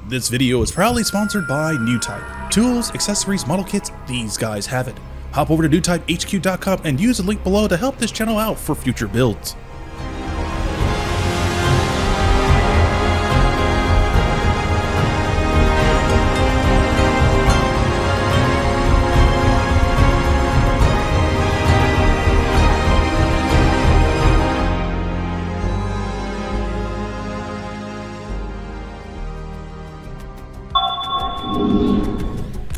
This video is proudly sponsored by NewType. Tools, accessories, model kits, these guys have it. Hop over to newtypehq.com and use the link below to help this channel out for future builds.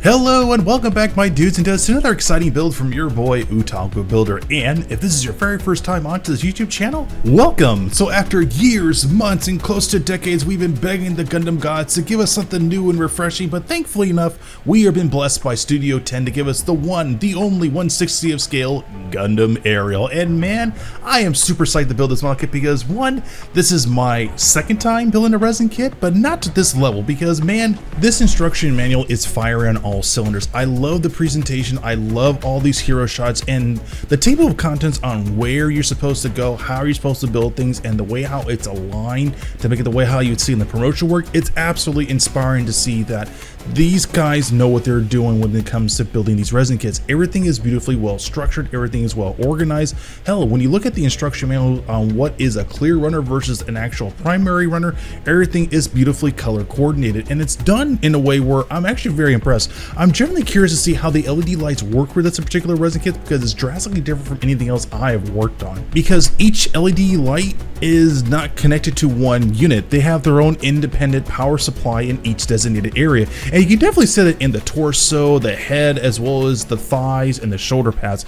Hello and welcome back, my dudes, and to another exciting build from your boy Otaku Builder. And if this is your very first time onto this YouTube channel, welcome! So after years, months, and close to decades, we've been begging the Gundam gods to give us something new and refreshing, but thankfully enough, we have been blessed by Studio 10 to give us the one, the only 1/60 of scale Gundam Aerial. And man, I am super psyched to build this model kit because one, this is my second time building a resin kit, but not to this level because man, this instruction manual is firing on all cylinders. I love the presentation, I love all these hero shots, and the table of contents on where you're supposed to go, how you're supposed to build things, and the way how it's aligned to make it the way how you'd see in the promotional work. It's absolutely inspiring to see that these guys know what they're doing when it comes to building these resin kits. Everything is beautifully well structured, everything is well organized. Hell, when you look at the instruction manual on what is a clear runner versus an actual primary runner, everything is beautifully color coordinated, and it's done in a way where I'm actually very impressed. I'm generally curious to see how the LED lights work with this particular resin kit because it's drastically different from anything else I have worked on. Because each LED light is not connected to one unit. They have their own independent power supply in each designated area. And you can definitely see that in the torso, the head, as well as the thighs and the shoulder pads.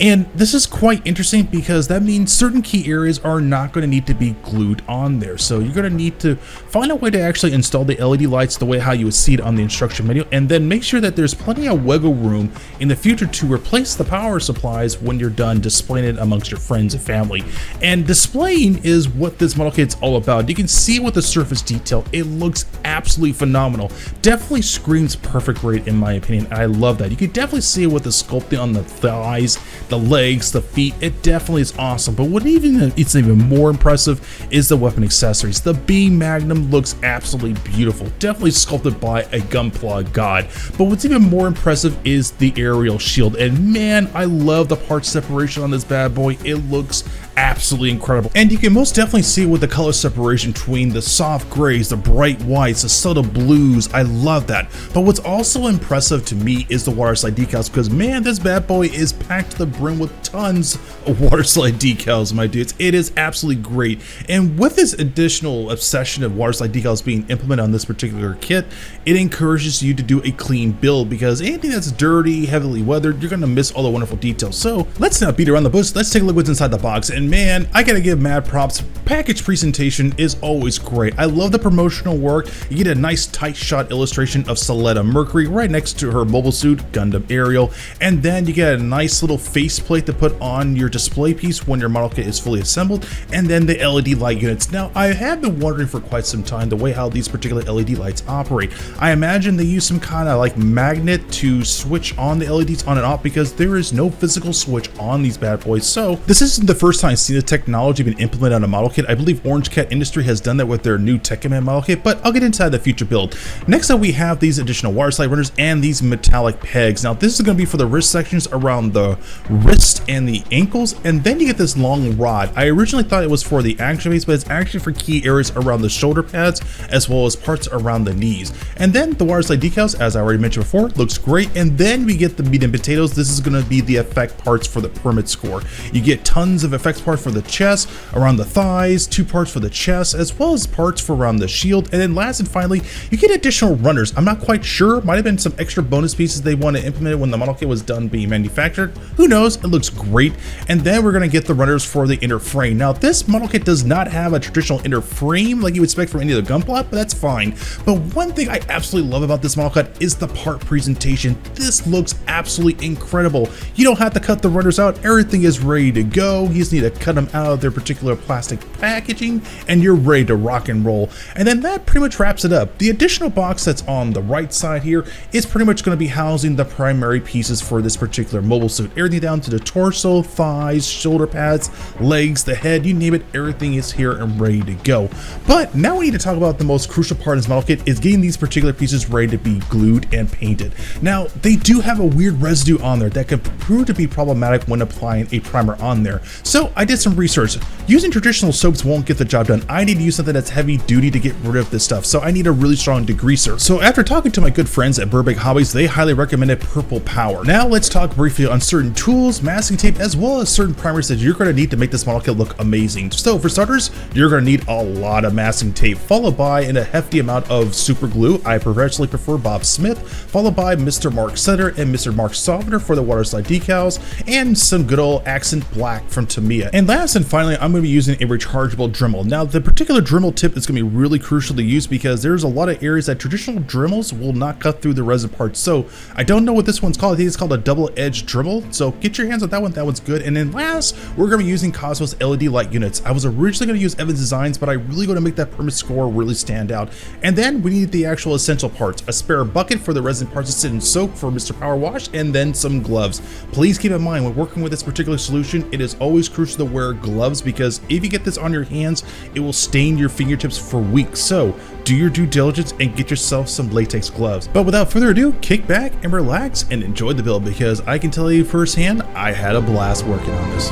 And this is quite interesting because that means certain key areas are not going to need to be glued on there. So you're going to need to find a way to actually install the LED lights the way how you would see it on the instruction manual, and then make sure that there's plenty of wiggle room in the future to replace the power supplies when you're done displaying it amongst your friends and family. And displaying is what this model kit's all about. You can see it with the surface detail. It looks absolutely phenomenal. Definitely screams perfect grade in my opinion. I love that. You can definitely see it with the sculpting on the thighs, the legs, the feet. It definitely is awesome. But what it's even more impressive is the weapon accessories. The B Magnum looks absolutely beautiful, definitely sculpted by a Gunpla god. But what's even more impressive is the aerial shield, and man, I love the part separation on this bad boy. It looks absolutely incredible, and you can most definitely see with the color separation between the soft grays, the bright whites, the subtle blues. I love that. But what's also impressive to me is the water slide decals, because man, this bad boy is packed to the brim with tons of water slide decals, my dudes. It is absolutely great. And with this additional obsession of water slide decals being implemented on this particular kit, it encourages you to do a clean build, because anything that's dirty, heavily weathered, you're gonna miss all the wonderful details. So let's not beat around the bush, let's take a look what's inside the box. And man, I gotta give mad props. Package presentation is always great. I love the promotional work. You get a nice tight shot illustration of Soletta Mercury right next to her mobile suit, Gundam Aerial, and then you get a nice little faceplate to put on your display piece when your model kit is fully assembled, and then the LED light units. Now, I have been wondering for quite some time the way how these particular LED lights operate. I imagine they use some kind of like magnet to switch on the LEDs on and off, because there is no physical switch on these bad boys. So this isn't the first time I've seen the technology been implemented on a model kit. I believe Orange Cat Industry has done that with their new Tech Command model kit, but I'll get into that in the future build. Next up, we have these additional water slide runners and these metallic pegs. Now, this is going to be for the wrist sections around the wrist and the ankles, and then you get this long rod. I originally thought it was for the action base, but it's actually for key areas around the shoulder pads as well as parts around the knees. And then the water slide decals, as I already mentioned before, looks great. And then we get the meat and potatoes. This is going to be the effect parts for the permit score. You get tons of effects parts for the chest, around the thighs, 2 parts for the chest, as well as parts for around the shield. And then last and finally, you get additional runners. I'm not quite sure, might have been some extra bonus pieces they want to implement when the model kit was done being manufactured. Who knows? It looks great. And then we're going to get the runners for the inner frame. Now, this model kit does not have a traditional inner frame like you would expect from any other Gunpla, but that's fine. But one thing I absolutely love about this model kit is the part presentation. This looks absolutely incredible. You don't have to cut the runners out. Everything is ready to go. You just need a cut them out of their particular plastic packaging, and you're ready to rock and roll. And then that pretty much wraps it up. The additional box that's on the right side here is pretty much going to be housing the primary pieces for this particular mobile suit. Everything down to the torso, thighs, shoulder pads, legs, the head, you name it, everything is here and ready to go. But now we need to talk about the most crucial part in this model kit, is getting these particular pieces ready to be glued and painted. Now, they do have a weird residue on there that could prove to be problematic when applying a primer on there. So I did some research. Using traditional soaps won't get the job done. I need to use something that's heavy duty to get rid of this stuff. So I need a really strong degreaser. So after talking to my good friends at Burbank Hobbies, they highly recommended Purple Power. Now let's talk briefly on certain tools, masking tape, as well as certain primers that you're going to need to make this model kit look amazing. So for starters, you're going to need a lot of masking tape, followed by a hefty amount of super glue. I professionally prefer Bob Smith, followed by Mr. Mark Sutter and Mr. Mark Softener for the waterslide decals, and some good old accent black from Tamiya. And last and finally, I'm going to be using a rechargeable Dremel. Now the particular Dremel tip is going to be really crucial to use because there's a lot of areas that traditional Dremels will not cut through the resin parts. So I don't know what this one's called. I think it's called a double-edged Dremel. So get your hands on that one. That one's good. And then last, we're going to be using Cosmos LED light units. I was originally going to use Evans Designs, but I really going to make that permit score really stand out. And then we need the actual essential parts: a spare bucket for the resin parts to sit and soak for Mr. Power Wash, and then some gloves. Please keep in mind when working with this particular solution, it is always crucial to wear gloves because if you get this on your hands, it will stain your fingertips for weeks. So do your due diligence and get yourself some latex gloves. But without further ado, kick back and relax and enjoy the build, because I can tell you firsthand, I had a blast working on this.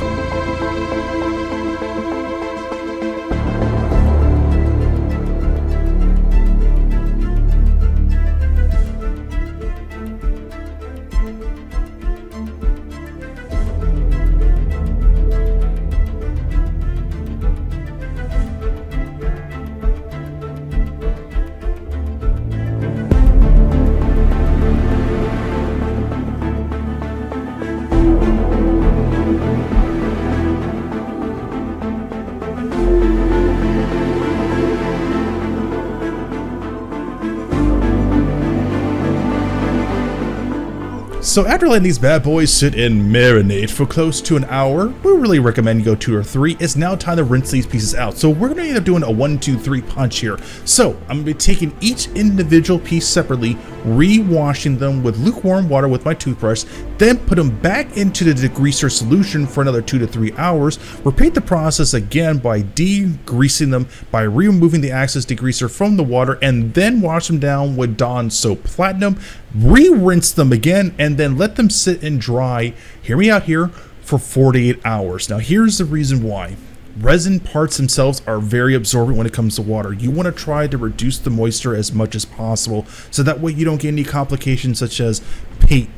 So after letting these bad boys sit and marinate for close to an hour, we really recommend you go 2 or 3. It's now time to rinse these pieces out. So we're going to end up doing a 1, 2, 3 punch here. So I'm going to be taking each individual piece separately, re-washing them with lukewarm water with my toothbrush, then put them back into the degreaser solution for another 2 to 3 hours. Repeat the process again by degreasing them, by removing the excess degreaser from the water, and then wash them down with Dawn Soap Platinum. Re-rinse them again, and then let them sit and dry, hear me out here, for 48 hours. Now here's the reason why. Resin parts themselves are very absorbent when it comes to water. You want to try to reduce the moisture as much as possible, so that way you don't get any complications such as paint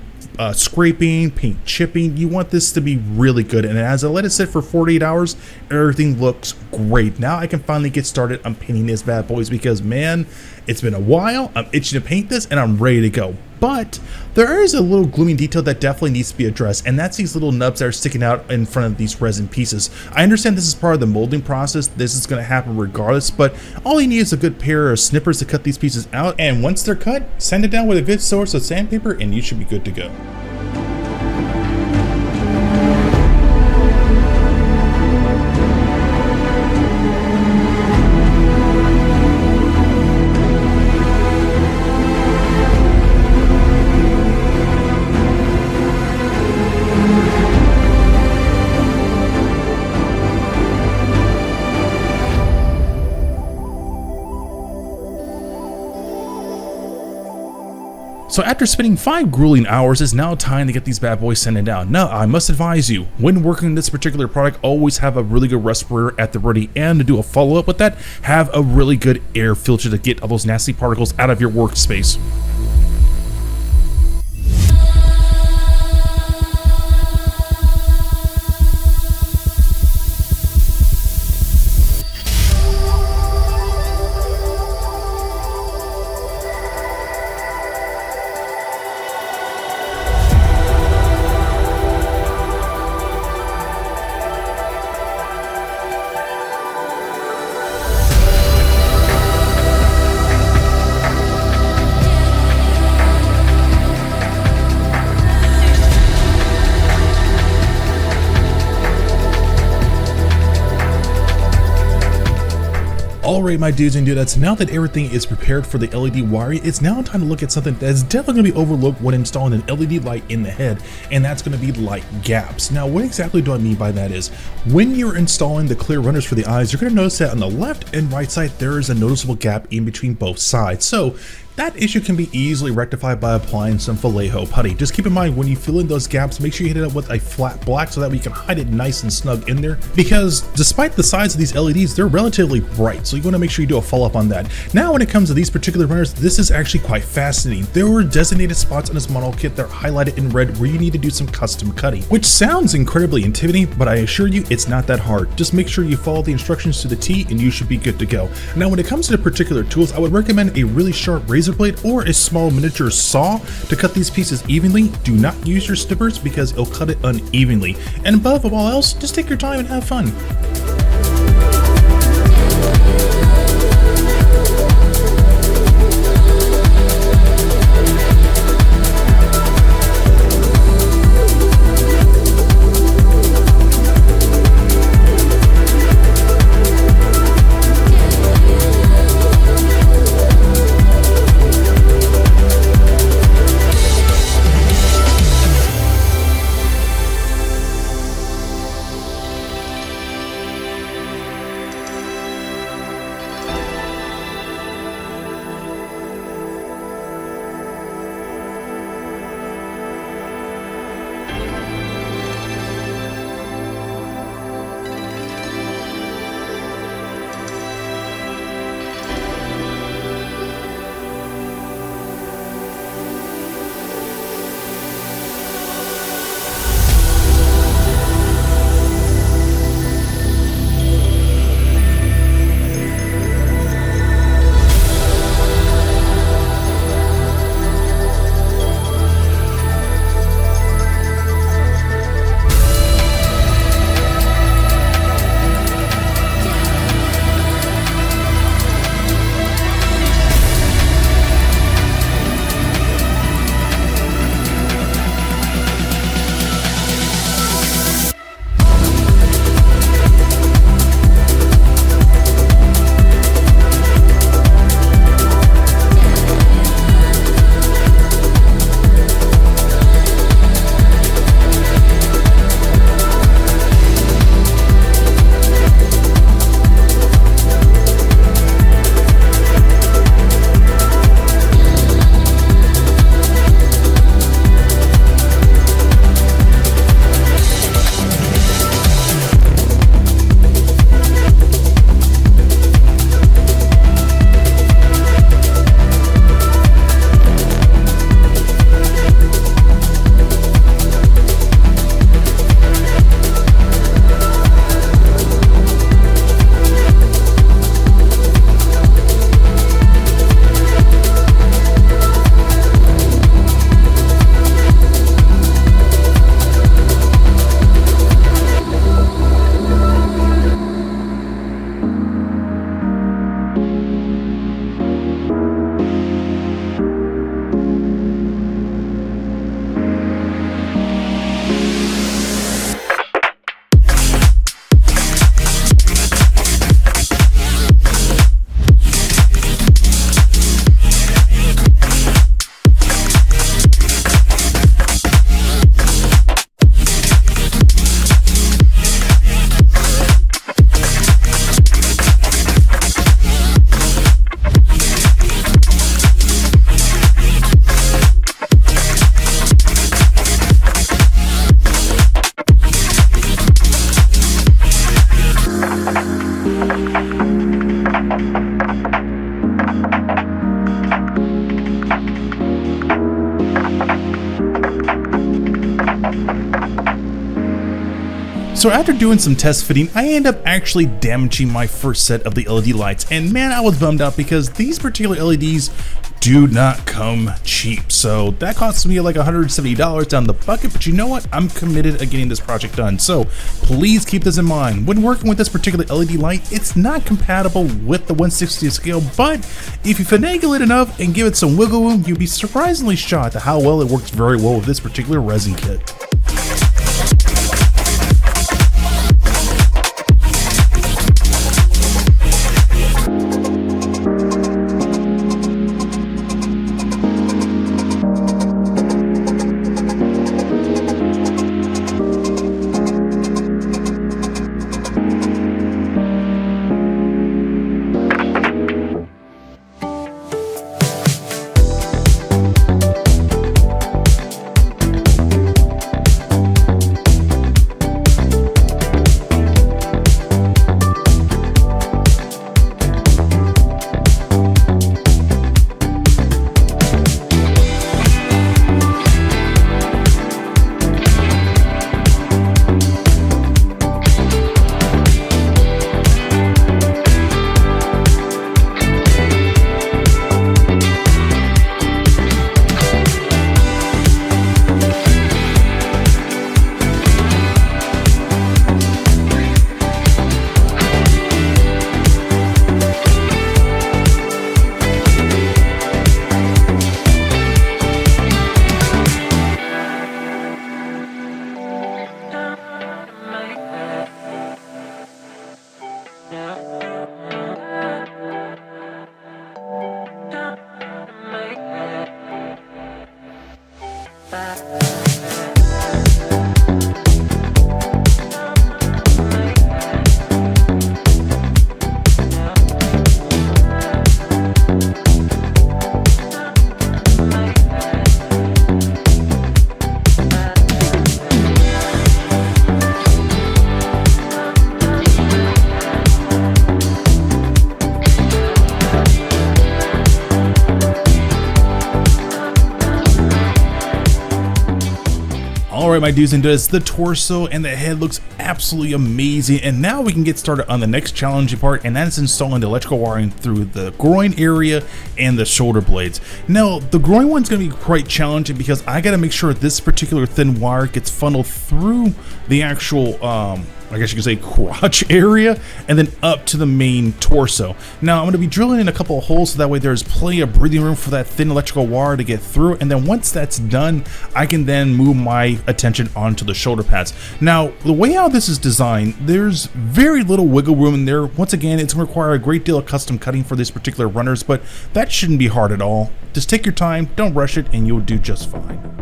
scraping, paint chipping. You want this to be really good, and as I let it sit for 48 hours, everything looks great. Now I can finally get started on painting these bad boys, because man, it's been a while. I'm itching to paint this and I'm ready to go. But there is a little gloomy detail that definitely needs to be addressed, and that's these little nubs that are sticking out in front of these resin pieces. I understand this is part of the molding process. This is going to happen regardless, but all you need is a good pair of snippers to cut these pieces out, and once they're cut, sand it down with a good source of sandpaper and you should be good to go. So after spending 5 grueling hours, it's now time to get these bad boys sanded down. Now, I must advise you, when working on this particular product, always have a really good respirator at the ready, and to do a follow-up with that, have a really good air filter to get all those nasty particles out of your workspace. Alright my dudes and dudettes, now that everything is prepared for the LED wiring, it's now time to look at something that's definitely going to be overlooked when installing an LED light in the head, and that's going to be light gaps. Now what exactly do I mean by that is, when you're installing the clear runners for the eyes, you're going to notice that on the left and right side there is a noticeable gap in between both sides. So that issue can be easily rectified by applying some Vallejo putty. Just keep in mind when you fill in those gaps, make sure you hit it up with a flat black so that we can hide it nice and snug in there, because despite the size of these LEDs, they're relatively bright, so you want to make sure you do a follow-up on that. Now when it comes to these particular runners, this is actually quite fascinating. There were designated spots on this model kit that are highlighted in red where you need to do some custom cutting, which sounds incredibly intimidating, but I assure you it's not that hard. Just make sure you follow the instructions to the T and you should be good to go. Now when it comes to the particular tools, I would recommend a really sharp razor blade or a small miniature saw to cut these pieces evenly. Do not use your snippers because it'll cut it unevenly. And above all else, just take your time and have fun. So after doing some test fitting, I ended up actually damaging my first set of the LED lights, and man, I was bummed out because these particular LEDs do not come cheap. So that cost me like $170 down the bucket, but you know what? I'm committed to getting this project done. So please keep this in mind. When working with this particular LED light, it's not compatible with the 1/60th scale, but if you finagle it enough and give it some wiggle room, you'll be surprisingly shocked at how well it works very well with this particular resin kit. Alright my dudes and dudes, the torso and the head looks absolutely amazing, and now we can get started on the next challenging part, and that is installing the electrical wiring through the groin area and the shoulder blades. Now the groin one's going to be quite challenging because I got to make sure this particular thin wire gets funneled through the actual I guess you could say crotch area and then up to the main torso. Now I'm going to be drilling in a couple of holes so that way there's plenty of breathing room for that thin electrical wire to get through, and then once that's done I can then move my attention onto the shoulder pads. Now the way how this is designed, there's very little wiggle room in there. Once again, it's going to require a great deal of custom cutting for these particular runners, but that shouldn't be hard at all. Just take your time, don't rush it, and you'll do just fine.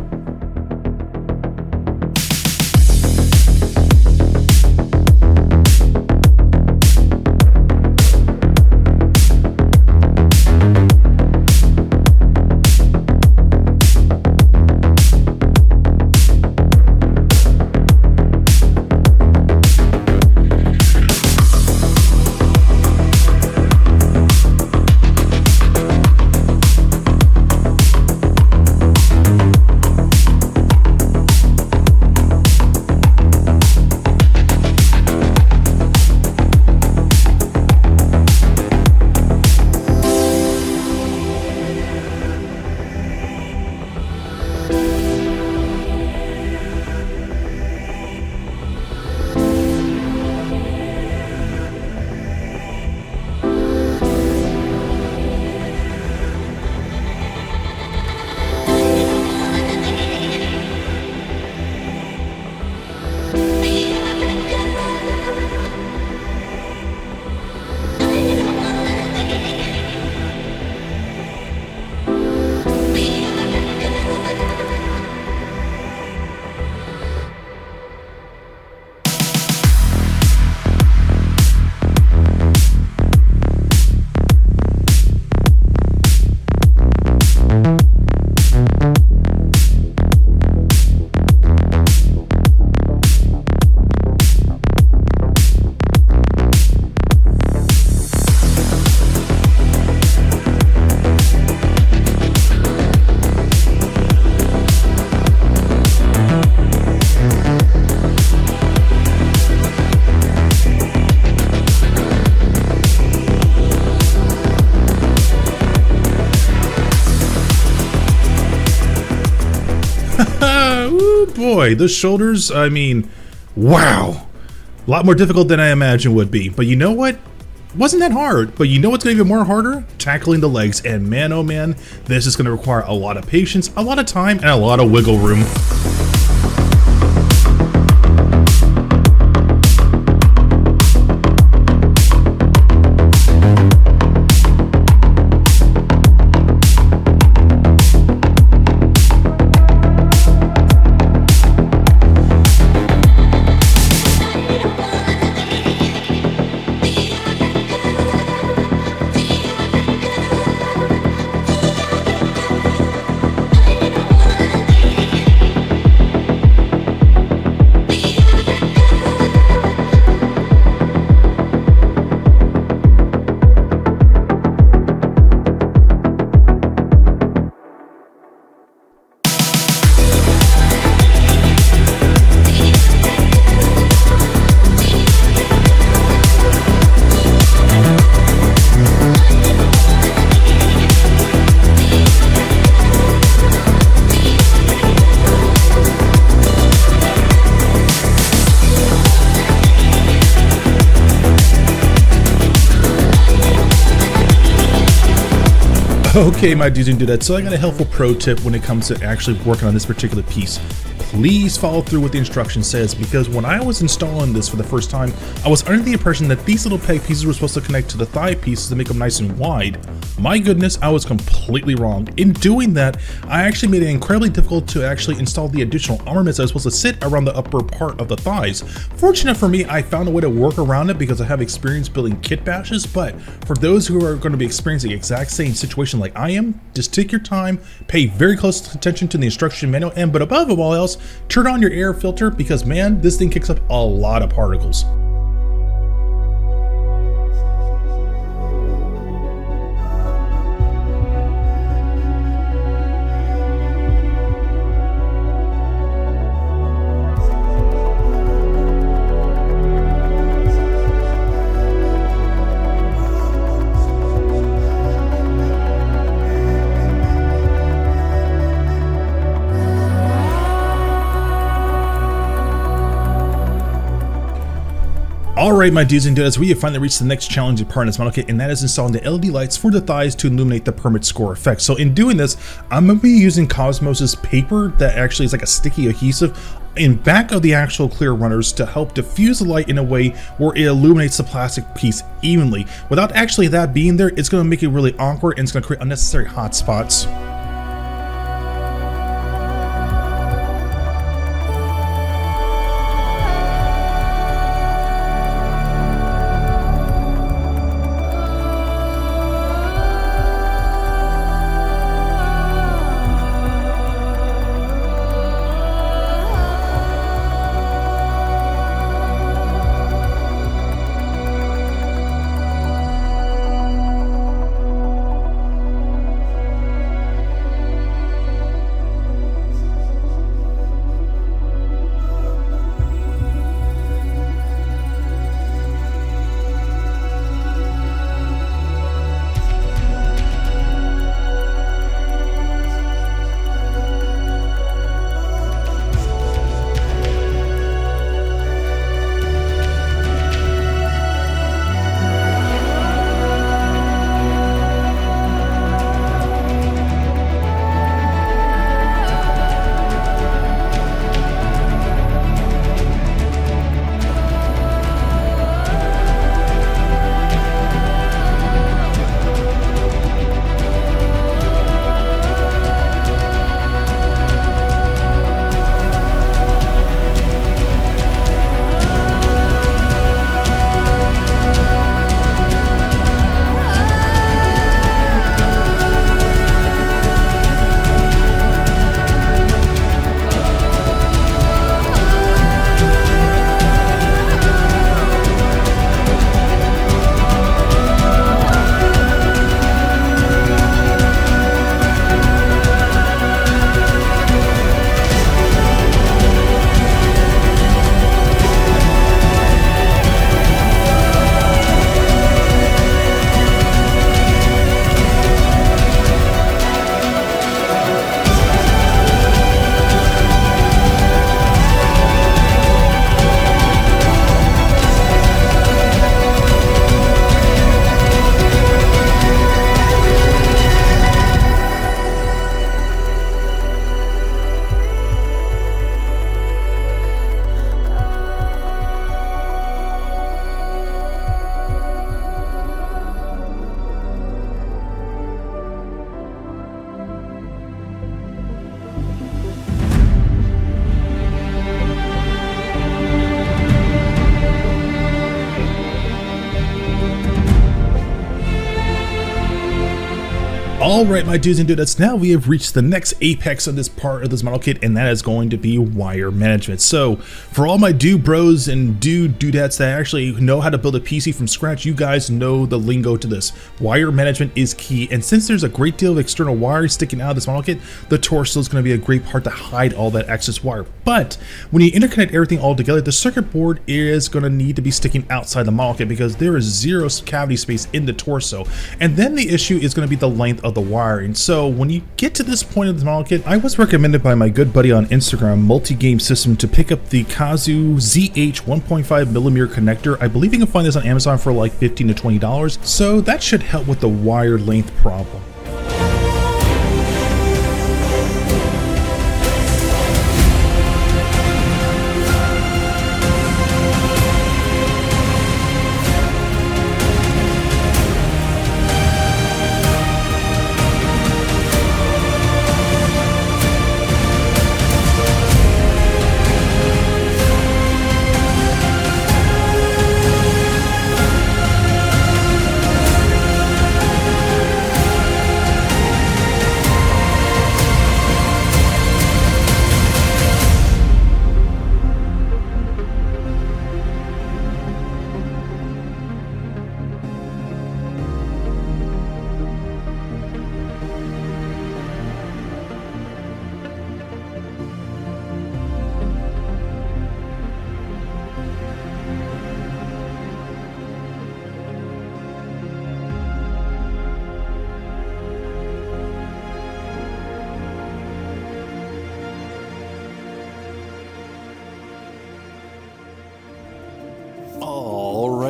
Ooh, boy, the shoulders, I mean, wow. A lot more difficult than I imagined would be. But you know what? Wasn't that hard. But you know what's going to be more harder? Tackling the legs. And man, oh man, this is going to require a lot of patience, a lot of time, and a lot of wiggle room. Okay, my dudes and dudettes, so I got a helpful pro tip when it comes to actually working on this particular piece. Please follow through what the instruction says, because when I was installing this for the first time, I was under the impression that these little peg pieces were supposed to connect to the thigh pieces to make them nice and wide. My goodness, I was completely wrong. In doing that, I actually made it incredibly difficult to actually install the additional armaments that was supposed to sit around the upper part of the thighs. Fortunate for me, I found a way to work around it because I have experience building kit bashes, but for those who are going to be experiencing the exact same situation like I am, just take your time, pay very close attention to the instruction manual, and but above all else, turn on your air filter because man, this thing kicks up a lot of particles. Alright my dudes and dudes, we have finally reached the next challenging part in this model kit, and that is installing the L.E.D Lights for the thighs to illuminate the permit score effect. So in doing this, I'm going to be using Cosmos's paper that actually is like a sticky adhesive in back of the actual clear runners to help diffuse the light in a way where it illuminates the plastic piece evenly. Without actually that being there, it's going to make it really awkward and it's going to create unnecessary hot spots. Alright my dudes and dudettes, now we have reached the next apex of this part of this model kit, and that is going to be wire management. So for all my dude bros and dudettes that actually know how to build a PC from scratch, you guys know the lingo to this. Wire management is key, and since there's a great deal of external wire sticking out of this model kit, the torso is going to be a great part to hide all that excess wire. But when you interconnect everything all together, the circuit board is going to need to be sticking outside the model kit because there is zero cavity space in the torso. And then the issue is going to be the length of the wiring. So when you get to this point of the model kit, I was recommended by my good buddy on Instagram, Multi-Game System, to pick up the Kazu ZH 1.5mm connector. I believe you can find this on Amazon for like $15 to $20. So that should help with the wire length problem.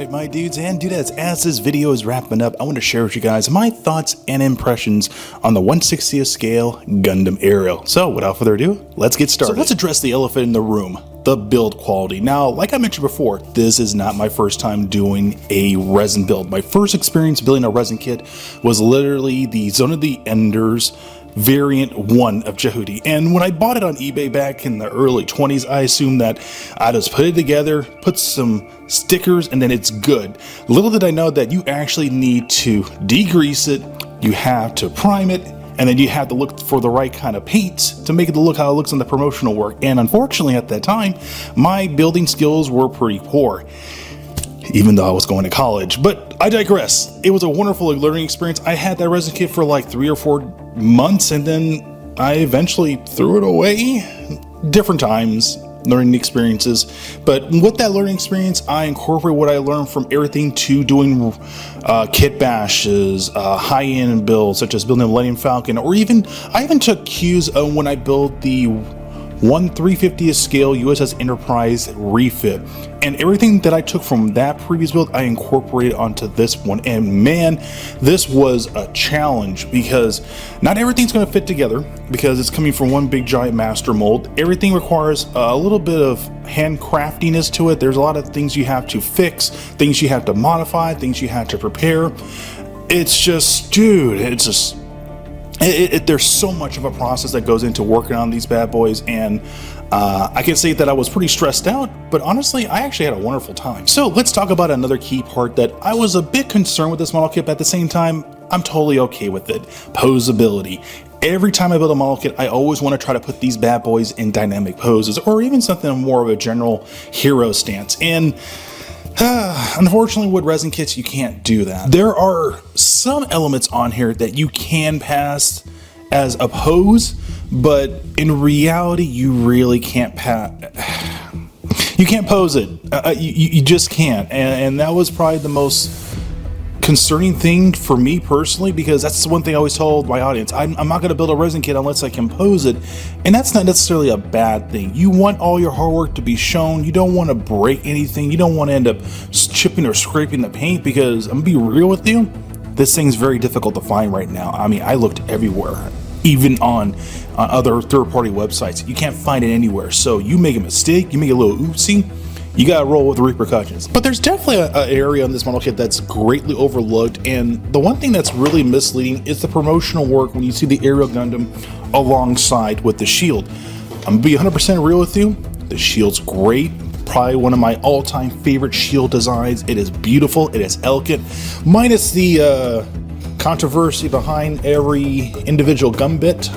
Alright my dudes and dudettes, as this video is wrapping up, I want to share with you guys my thoughts and impressions on the 1/60th scale Gundam Aerial. So without further ado, let's get started. So let's address the elephant in the room, the build quality. Now, like I mentioned before, this is not my first time doing a resin build. My first experience building a resin kit was literally the Zone of the Enders variant 1 of Jehudi, and when I bought it on eBay back in the early 20s, I assumed that I just put it together, put some stickers, and then it's good. Little did I know that you actually need to degrease it, you have to prime it, and then you have to look for the right kind of paints to make it look how it looks in the promotional work. And unfortunately at that time, my building skills were pretty poor, even though I was going to college. But I digress. It was a wonderful learning experience. I had that resin kit for like 3 or 4 months, and then I eventually threw it away. Different times, learning experiences. But with that learning experience, I incorporate what I learned from everything to doing kit bashes, high-end builds, such as building a Millennium Falcon, or I even took cues when I built the 1/350th scale USS Enterprise refit, and everything that I took from that previous build I incorporated onto this one. And man, this was a challenge because not everything's going to fit together because it's coming from one big giant master mold. Everything requires a little bit of handcraftiness to it. There's a lot of things you have to fix, things you have to modify, things you have to prepare. It's just, dude, it's just there's so much of a process that goes into working on these bad boys, and I can say that I was pretty stressed out, but honestly, I actually had a wonderful time. So let's talk about another key part that I was a bit concerned with this model kit, but at the same time, I'm totally okay with it. Posability. Every time I build a model kit, I always want to try to put these bad boys in dynamic poses, or even something more of a general hero stance. And unfortunately, with resin kits, you can't do that. There are some elements on here that you can pass as a pose, but in reality, you really can't you can't pose it. You just can't. And that was probably the most concerning thing for me personally, because that's the one thing I always told my audience. I'm not going to build a resin kit unless I can pose it, and that's not necessarily a bad thing. You want all your hard work to be shown. You don't want to break anything. You don't want to end up chipping or scraping the paint, because I'm gonna be real with you, this thing's very difficult to find right now. I mean, I looked everywhere, even on other third-party websites. You can't find it anywhere. So you make a mistake, you make a little oopsie, you gotta roll with the repercussions. But there's definitely an area on this model kit that's greatly overlooked, and the one thing that's really misleading is the promotional work when you see the Aerial Gundam alongside with the shield. I'm gonna be 100% real with you, the shield's great, probably one of my all-time favorite shield designs. It is beautiful, it is elegant, minus the controversy behind every individual gun bit.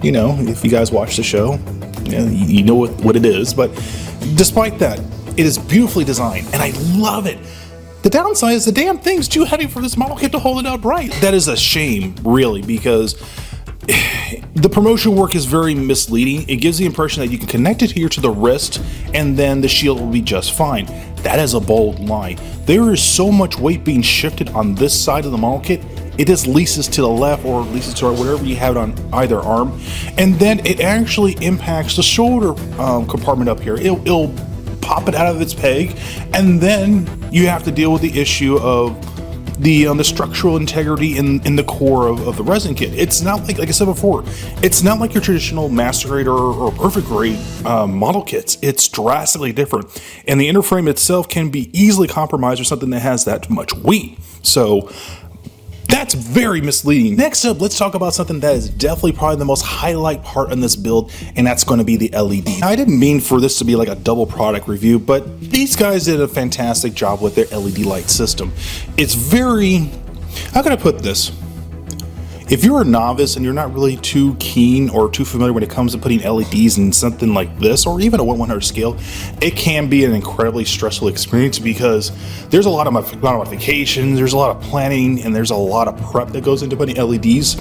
You know, if you guys watch the show, you know what it is. But despite that, it is beautifully designed, and I love it. The downside is the damn thing's too heavy for this model kit to hold it upright. That is a shame, really, because the promotion work is very misleading. It gives the impression that you can connect it here to the wrist, and then the shield will be just fine. That is a bold lie. There is so much weight being shifted on this side of the model kit. It just leases to the left or leases to right, whatever you have it on either arm, and then it actually impacts the shoulder compartment up here. It'll pop it out of its peg, and then you have to deal with the issue of the structural integrity in the core of the resin kit. It's not like I said before, it's not like your traditional master grade or perfect grade model kits. It's drastically different, and the inner frame itself can be easily compromised with something that has that much weight. So that's very misleading. Next up, let's talk about something that is definitely probably the most highlight part in this build, and that's going to be the LED. Now, I didn't mean for this to be like a double product review, but these guys did a fantastic job with their LED light system. It's very, how can I put this? If you're a novice and you're not really too keen or too familiar when it comes to putting LEDs in something like this, or even a 1/100 scale, it can be an incredibly stressful experience because there's a lot of modifications, there's a lot of planning, and there's a lot of prep that goes into putting LEDs.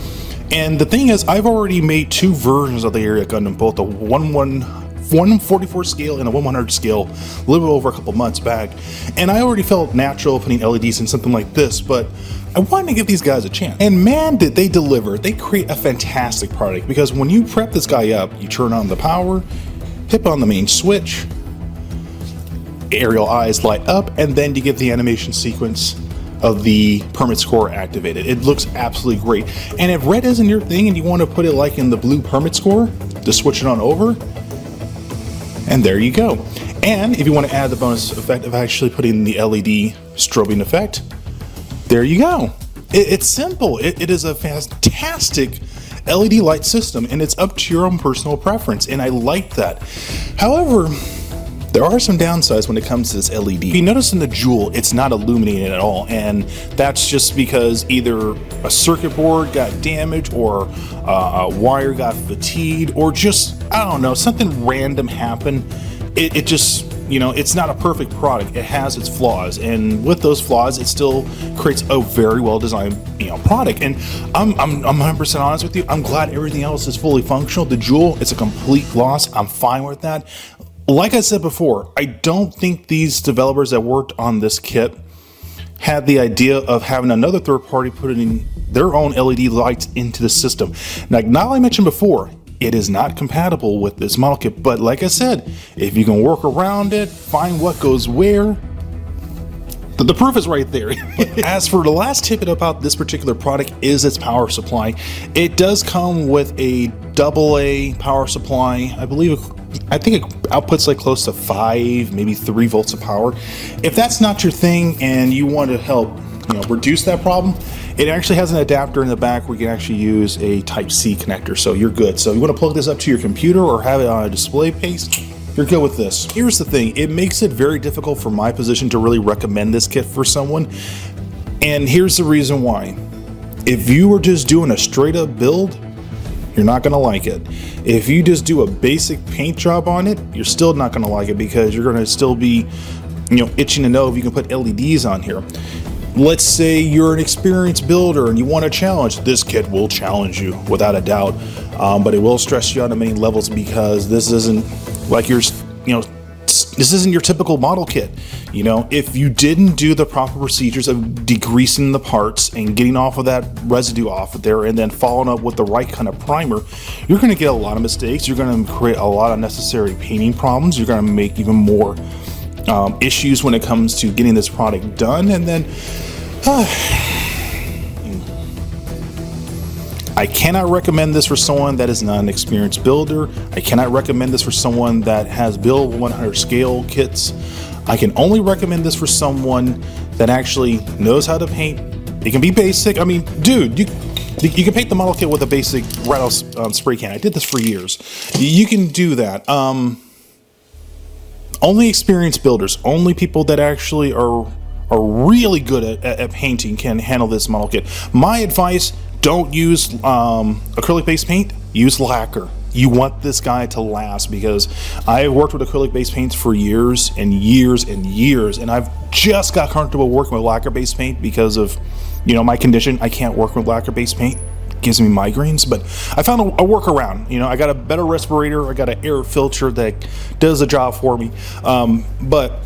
And the thing is, I've already made 2 versions of the Aerial Gundam, both the 1/44 scale and a 1/100 scale, a little bit over a couple months back, and I already felt natural putting LEDs in something like this, but I wanted to give these guys a chance. And man, did they deliver. They create a fantastic product, because when you prep this guy up, you turn on the power, hit on the main switch, aerial eyes light up, and then you get the animation sequence of the permit score activated. It looks absolutely great. And if red isn't your thing and you want to put it like in the blue permit score, just switch it on over, and there you go. And if you want to add the bonus effect of actually putting the LED strobing effect, there you go. It's simple. It is a fantastic LED light system, and it's up to your own personal preference, and I like that. However, there are some downsides when it comes to this LED. If you notice in the Jewel, it's not illuminated at all, and that's just because either a circuit board got damaged, or a wire got fatigued, or just, I don't know, something random happened. It just, you know, it's not a perfect product. It has its flaws, and with those flaws, it still creates a very well designed, you know, product. And I'm 100% honest with you. I'm glad everything else is fully functional. The Jewel, it's a complete loss. I'm fine with that. Like I said before, I don't think these developers that worked on this kit had the idea of having another third party putting their own LED lights into the system. Now, like I mentioned before, it is not compatible with this model kit, but like I said, if you can work around it, find what goes where, the proof is right there. As for the last tip about this particular product is its power supply. It does come with a AA power supply. I think it outputs like close to 5, maybe 3 volts of power. If that's not your thing and you want to help, you know, reduce that problem, it actually has an adapter in the back where you can actually use a Type-C connector, so you're good. So you want to plug this up to your computer or have it on a display case, you're good with this. Here's the thing, it makes it very difficult for my position to really recommend this kit for someone, and here's the reason why. If you were just doing a straight up build, you're not gonna like it. If you just do a basic paint job on it, you're still not gonna like it, because you're gonna still be, you know, itching to know if you can put LEDs on here. Let's say you're an experienced builder and you want a challenge. This kit will challenge you without a doubt, but it will stress you out on many levels, because this isn't like your, you know, this isn't your typical model kit. You know, if you didn't do the proper procedures of degreasing the parts and getting off of that residue off of there, and then following up with the right kind of primer, you're going to get a lot of mistakes. You're going to create a lot of unnecessary painting problems. You're going to make even more issues when it comes to getting this product done. And then I cannot recommend this for someone that is not an experienced builder. I cannot recommend this for someone that has built 100 scale kits. I can only recommend this for someone that actually knows how to paint. It can be basic. I mean, dude, you can paint the model kit with a basic rattle spray can. I did this for years. You can do that. Only experienced builders, only people that actually are really good at painting can handle this model kit. My advice, don't use acrylic based paint, use lacquer. You want this guy to last, because I've worked with acrylic based paints for years and years and years, and I've just got comfortable working with lacquer based paint because of, you know, my condition. I can't work with lacquer based paint. It gives me migraines, but I found a workaround. You know, I got a better respirator, I got an air filter that does the job for me. But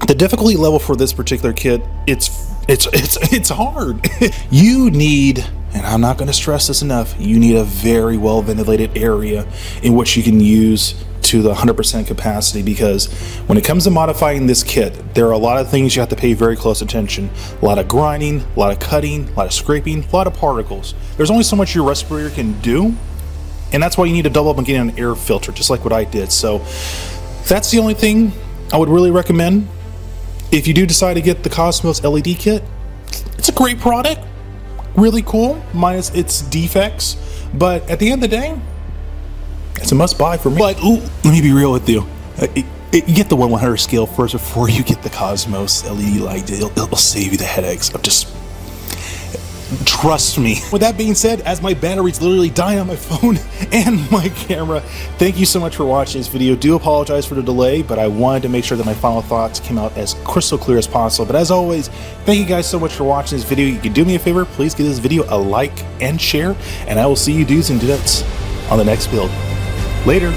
the difficulty level for this particular kit, it's hard. You need, and I'm not going to stress this enough, you need a very well ventilated area in which you can use to the 100% capacity, because when it comes to modifying this kit, there are a lot of things you have to pay very close attention. A lot of grinding, a lot of cutting, a lot of scraping, a lot of particles. There's only so much your respirator can do, and that's why you need to double up on getting an air filter, just like what I did. So that's the only thing I would really recommend. If you do decide to get the Cosmos LED kit, it's a great product, really cool, minus its defects, but at the end of the day, it's a must buy for me. But ooh, let me be real with you. You get the 1/100 scale first before you get the Cosmos LED light. It'll save you the headaches of just, trust me. With that being said, as my batteries literally die on my phone and my camera, thank you so much for watching this video. Do apologize for the delay, but I wanted to make sure that my final thoughts came out as crystal clear as possible. But as always, thank you guys so much for watching this video. You can do me a favor, please give this video a like and share, and I will see you dudes and dudettes on the next build. Later.